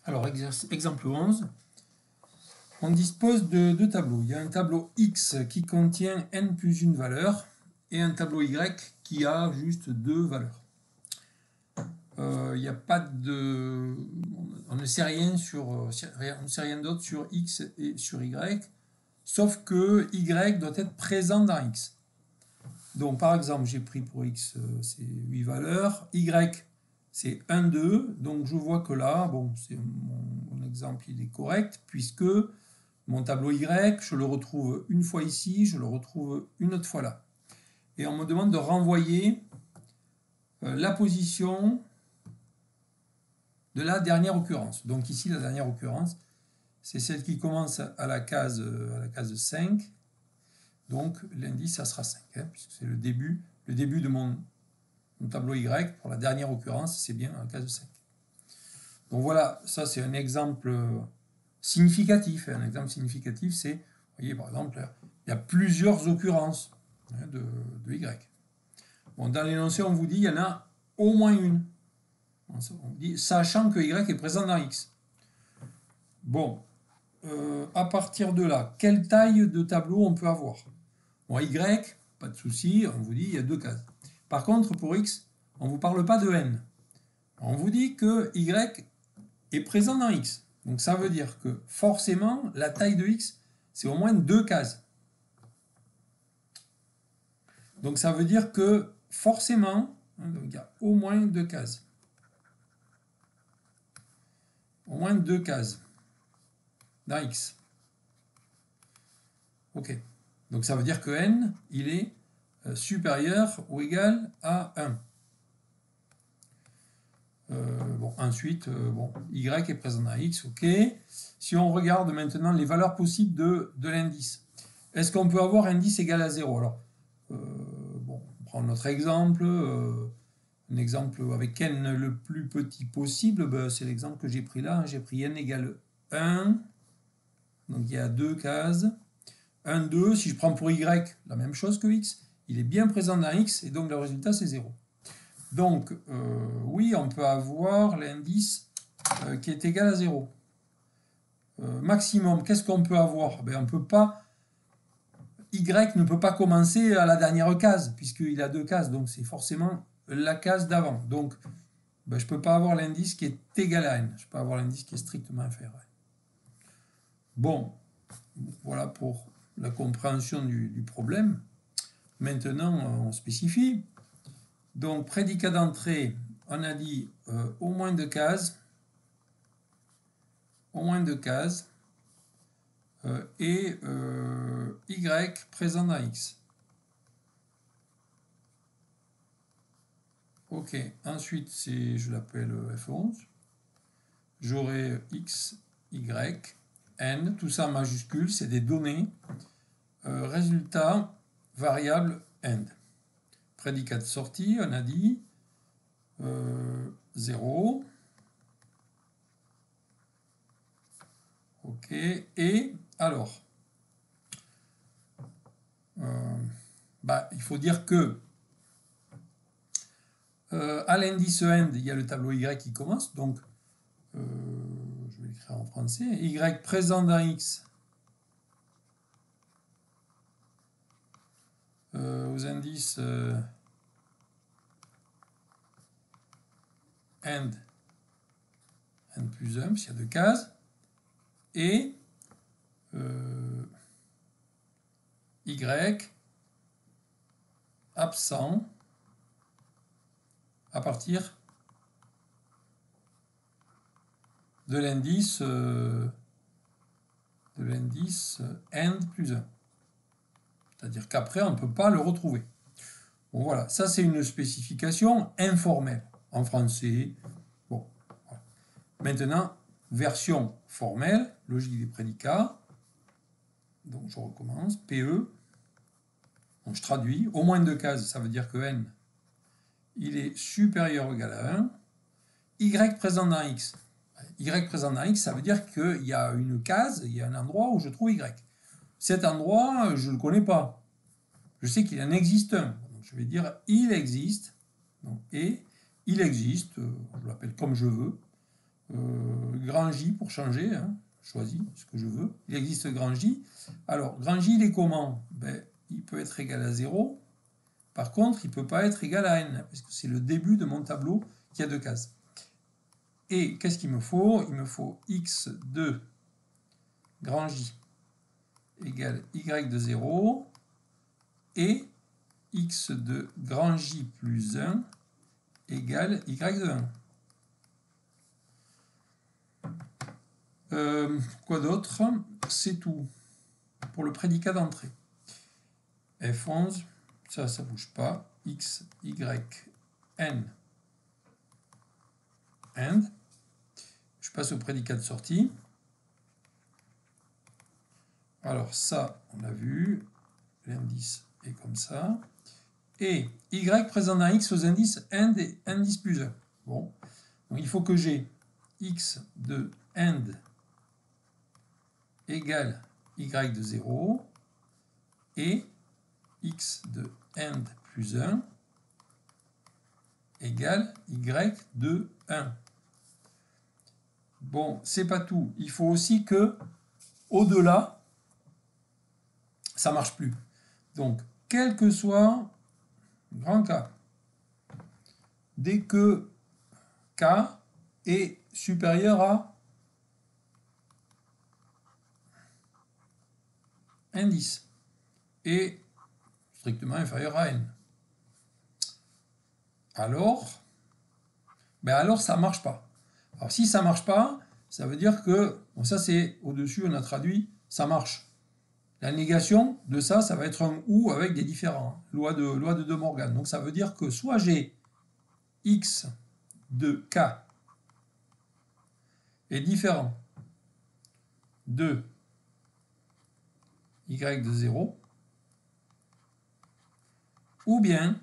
Alors, exemple 11. On dispose de deux tableaux. Il y a un tableau X qui contient n plus une valeur et un tableau Y qui a juste deux valeurs. Il n'y a pas de... On ne sait rien d'autre sur X et sur Y, sauf que Y doit être présent dans X. Donc, par exemple, j'ai pris pour X, c'est 8 valeurs. Y, c'est 1, 2. Donc, je vois que là, bon, mon exemple, il est correct, puisque mon tableau Y, je le retrouve une fois ici, je le retrouve une autre fois là. Et on me demande de renvoyer la position de la dernière occurrence. Donc ici, la dernière occurrence, c'est celle qui commence à la case 5. Donc l'indice, ça sera 5, hein, puisque c'est le début de mon tableau Y. Pour la dernière occurrence, c'est bien à la case 5. Donc voilà, ça c'est un exemple significatif. Un exemple significatif, c'est, vous voyez par exemple, il y a plusieurs occurrences de Y. Bon, dans l'énoncé, on vous dit il y en a au moins une. On dit sachant que Y est présent dans X. Bon, à partir de là, quelle taille de tableau on peut avoir? Bon, Y, pas de souci, on vous dit il y a deux cases. Par contre, pour X, on ne vous parle pas de N. On vous dit que Y est présent dans X. Donc ça veut dire que forcément, la taille de X, c'est au moins deux cases. Donc ça veut dire que forcément, il y a au moins deux cases. Au moins deux cases dans X. Ok. Donc ça veut dire que N, il est supérieur ou égal à 1. Ensuite, Y est présent dans X, ok. Si on regarde maintenant les valeurs possibles de l'indice, est-ce qu'on peut avoir indice égal à 0? Alors, on prend notre exemple, un exemple avec n le plus petit possible, c'est l'exemple que j'ai pris là, j'ai pris n égale 1, donc il y a deux cases, 1, 2, si je prends pour Y la même chose que X, il est bien présent dans X, et donc le résultat c'est 0. Donc, oui, on peut avoir l'indice qui est égal à 0. Maximum, qu'est-ce qu'on peut avoir? On peut pas... Y ne peut pas commencer à la dernière case, puisqu'il a deux cases, donc c'est forcément la case d'avant. Donc, je ne peux pas avoir l'indice qui est égal à n. Je peux avoir l'indice qui est strictement inférieur à n. Bon, voilà pour la compréhension du problème. Maintenant, on spécifie. Donc, prédicat d'entrée, on a dit au moins deux cases. Au moins deux cases. Et Y présent dans X. Ok, ensuite, je l'appelle F11. J'aurai X, Y, N, tout ça en majuscule, c'est des données. Résultat, variable end. Prédicat de sortie, on a dit 0. Ok, et alors, il faut dire que à l'indice end, il y a le tableau Y qui commence, donc je vais l'écrire en français. Y présent dans X aux indices end plus 1, s'il y a deux cases, et Y absent à partir de l'indice end plus 1. C'est-à-dire qu'après, on ne peut pas le retrouver. Bon, voilà, ça c'est une spécification informelle en français. Bon, voilà. Maintenant, version formelle, logique des prédicats. Donc je recommence, PE. Donc, je traduis, au moins deux cases, ça veut dire que N, il est supérieur ou égal à 1. Y présent dans X. Y présent dans X, ça veut dire qu'il y a une case, il y a un endroit où je trouve Y. Cet endroit, je ne le connais pas. Je sais qu'il en existe un. Donc, je vais dire il existe. Donc, et il existe, je l'appelle comme je veux, grand J pour changer, hein, je choisis ce que je veux. Il existe grand J. Alors, grand J, il est comment? Ben, il peut être égal à 0. Par contre, il ne peut pas être égal à n, parce que c'est le début de mon tableau qui a 2 cases. Et qu'est-ce qu'il me faut? Il me faut x de grand J égale y de 0 et x de grand J plus 1 égale y de 1. Quoi d'autre? C'est tout pour le prédicat d'entrée. F11, ça ne bouge pas. X, Y, N, AND. Je passe au prédicat de sortie. Alors ça, on l'a vu. L'indice est comme ça. Et Y présent dans X aux indices AND et indice plus 1. Bon. Donc il faut que j'ai X de AND égale Y de 0 et X de AND plus 1 égale Y de 1. Bon, c'est pas tout. Il faut aussi que, au-delà, ça ne marche plus. Donc, quel que soit grand K, dès que K est supérieur à indice et strictement inférieur à n, alors ça ne marche pas. Alors si ça ne marche pas, ça veut dire que, bon, ça c'est au-dessus, on a traduit, ça marche. La négation de ça, ça va être un ou avec des différents. Loi de De Morgan. Donc ça veut dire que soit j'ai x de k est différent de y de 0, ou bien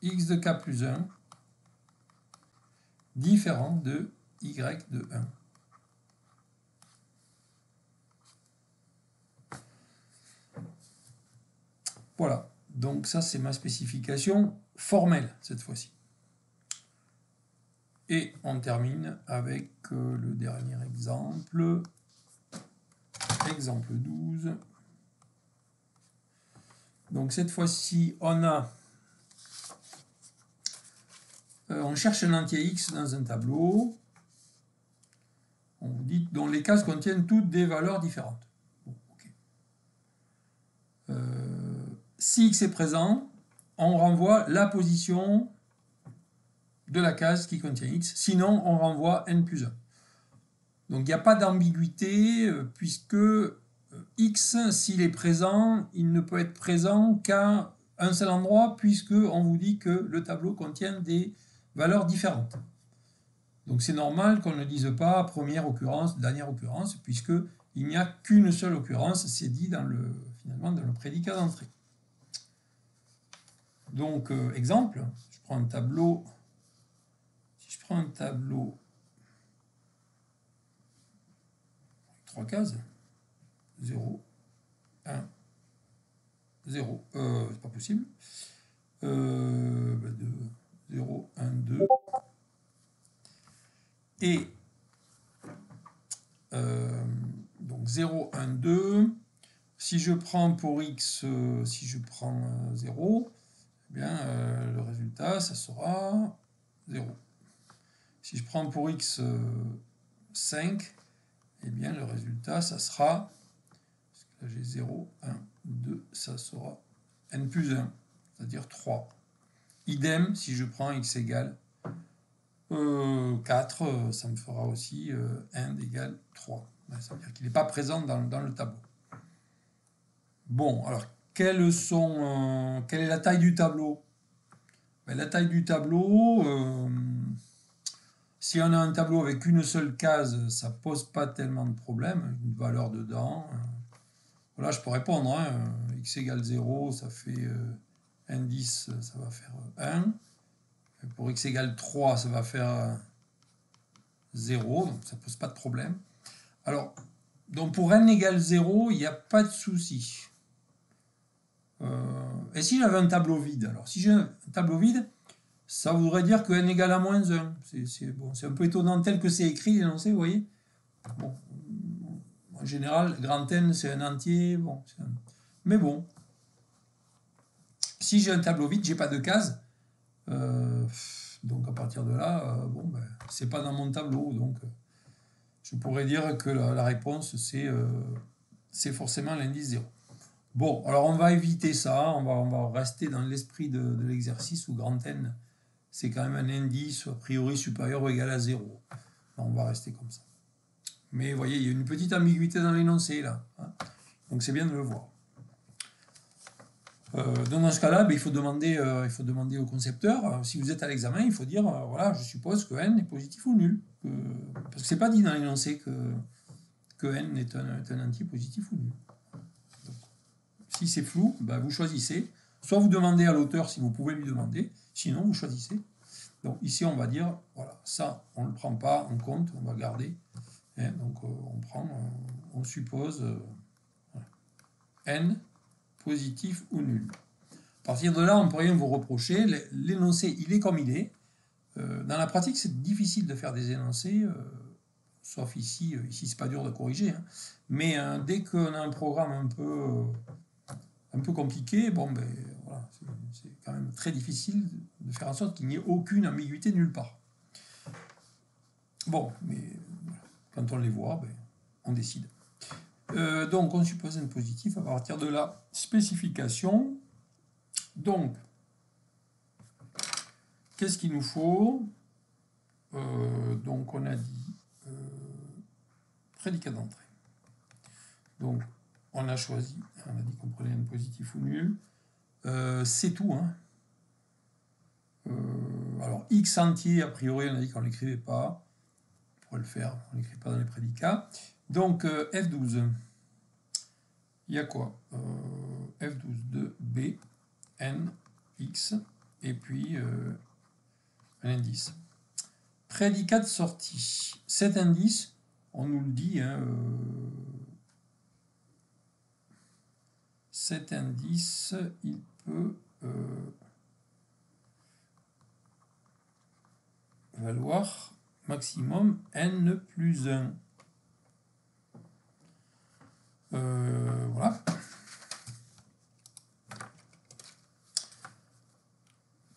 x de k plus 1 différent de y de 1. Voilà, donc ça c'est ma spécification formelle cette fois-ci. Et on termine avec le dernier exemple, exemple 12. Donc cette fois-ci, on cherche un entier x dans un tableau. On vous dit dont les cases contiennent toutes des valeurs différentes. Bon, okay. Si x est présent, on renvoie la position de la case qui contient x. Sinon, on renvoie n plus 1. Donc il n'y a pas d'ambiguïté puisque x, s'il est présent, il ne peut être présent qu'à un seul endroit puisque on vous dit que le tableau contient des valeurs différentes. Donc c'est normal qu'on ne dise pas première occurrence, dernière occurrence, puisqu'il n'y a qu'une seule occurrence, c'est dit finalement dans le prédicat d'entrée. Donc exemple, je prends un tableau, si je prends un tableau 3 cases, 0, 1, 0, c'est pas possible, 2, 0, 1, 2, et donc 0, 1, 2, si je prends pour x, si je prends 0, eh bien, le résultat, ça sera 0. Si je prends pour x 5, eh bien, le résultat, ça sera, parce que là j'ai 0, 1, 2, ça sera n plus 1, c'est-à-dire 3. Idem, si je prends x égale 4, ça me fera aussi n égale 3. Ça veut dire qu'il n'est pas présent dans le tableau. Bon, alors, quelle est la taille du tableau? Ben, la taille du tableau, si on a un tableau avec une seule case, ça ne pose pas tellement de problème, une valeur dedans. Voilà, je peux répondre, hein, x égale 0, ça fait n10, ça va faire 1. Pour x égale 3, ça va faire 0, donc ça ne pose pas de problème. Alors, donc pour n égale 0, il n'y a pas de souci. Et si j'avais un tableau vide? Alors, si j'ai un tableau vide, ça voudrait dire que n égale à moins 1. Bon, c'est un peu étonnant tel que c'est écrit l'énoncé, vous voyez. Bon, en général, grand N, c'est un entier. Bon, mais bon, si j'ai un tableau vide, j'ai pas de cases. Donc à partir de là, bon, ben, c'est pas dans mon tableau. Donc je pourrais dire que la réponse, c'est forcément l'indice 0. Bon, alors on va éviter ça. On va rester dans l'esprit de l'exercice où grand N, c'est quand même un indice a priori supérieur ou égal à 0. On va rester comme ça. Mais vous voyez, il y a une petite ambiguïté dans l'énoncé là. Hein, donc c'est bien de le voir. Donc dans ce cas-là, ben, il faut demander au concepteur, si vous êtes à l'examen, il faut dire, voilà, je suppose que n est positif ou nul. Parce que c'est pas dit dans l'énoncé que n est un entier positif ou nul. Donc, si c'est flou, ben, vous choisissez. Soit vous demandez à l'auteur si vous pouvez lui demander, sinon vous choisissez. Donc ici, on va dire, voilà, ça, on ne le prend pas en compte, on va garder. Hein, donc on suppose n positif ou nul. À partir de là, on ne peut rien vous reprocher. L'énoncé, il est comme il est. Dans la pratique, c'est difficile de faire des énoncés, sauf ici. Ici, c'est pas dur de corriger. Hein. Mais dès qu'on a un programme un peu compliqué, bon, ben, voilà, c'est quand même très difficile de faire en sorte qu'il n'y ait aucune ambiguïté nulle part. Bon, mais quand on les voit, ben, on décide. Donc, on suppose un positif à partir de la spécification. Donc, qu'est-ce qu'il nous faut? Donc, on a dit prédicat d'entrée. Donc, on a choisi, on a dit qu'on prenait un positif ou nul. C'est tout. Hein. Alors, x entier, a priori, on a dit qu'on ne l'écrivait pas. On pourrait le faire, on ne l'écrit pas dans les prédicats. Donc, F12. Il y a quoi? F12 de B, N, X, et puis un indice. Prédicat de sortie. Cet indice, on nous le dit, hein, cet indice, il peut valoir maximum n plus 1. Voilà.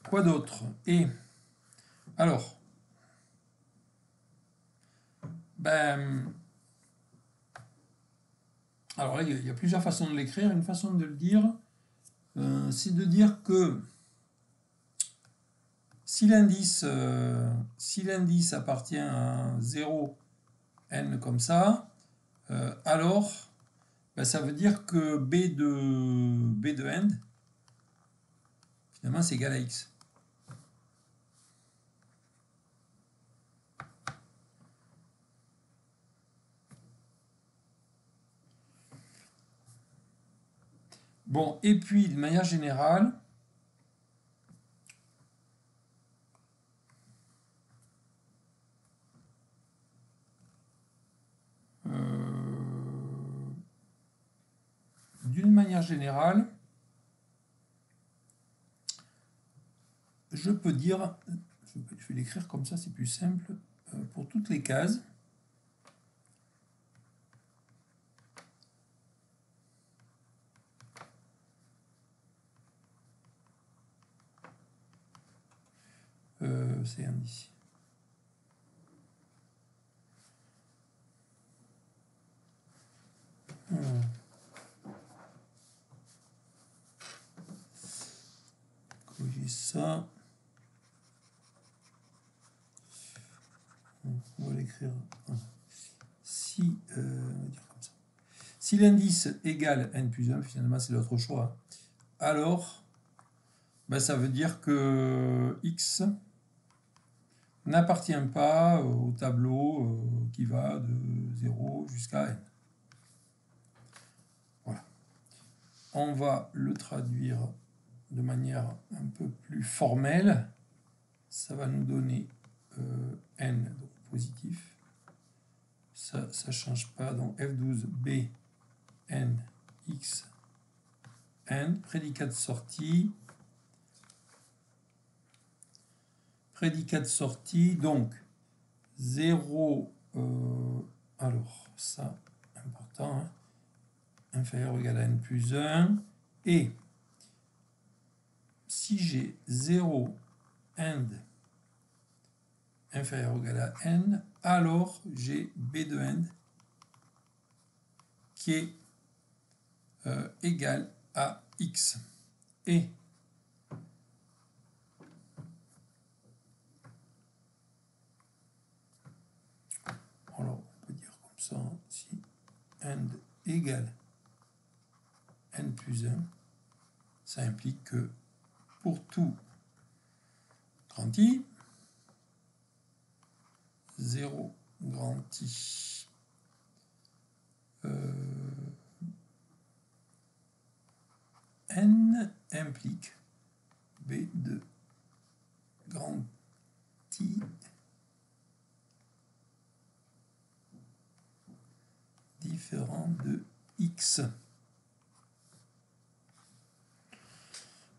Quoi d'autre? Et alors, ben, alors là, il y a plusieurs façons de l'écrire. Une façon de le dire, c'est de dire que si l'indice appartient à 0, n comme ça, alors ben, ça veut dire que b de n, finalement, c'est égal à x. Bon, et puis, de manière générale, je peux dire, je vais l'écrire comme ça, c'est plus simple, pour toutes les cases. C'est ici. Corriger ça. On va l'écrire. Si, on va dire comme ça. Si l'indice égale n plus 1, finalement c'est l'autre choix, alors ben, ça veut dire que x n'appartient pas au tableau qui va de 0 jusqu'à n. Voilà. On va le traduire de manière un peu plus formelle. Ça va nous donner n donc positif. Ça ne change pas. Donc F12B, n, x, n. Prédicat de sortie. prédicat de sortie, donc 0, alors ça, important, hein, inférieur ou égal à n plus 1, et si j'ai 0 and inférieur ou égal à n, alors j'ai b de end qui est égal à x. Et alors on peut dire comme ça, si end égale n plus 1, ça implique que pour tout grand I, 0 grand I, n implique b de grand I différent de x.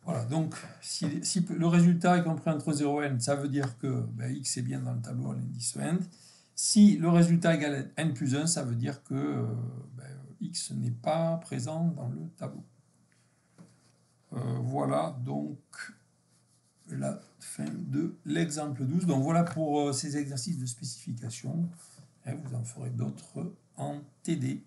Voilà, donc si le résultat est compris entre 0 et n, ça veut dire que x est bien dans le tableau à l'indice end. Si le résultat est égal à n plus 1, ça veut dire que x n'est pas présent dans le tableau. Voilà donc la fin de l'exemple 12. Donc voilà pour ces exercices de spécification. Vous en ferez d'autres en TD.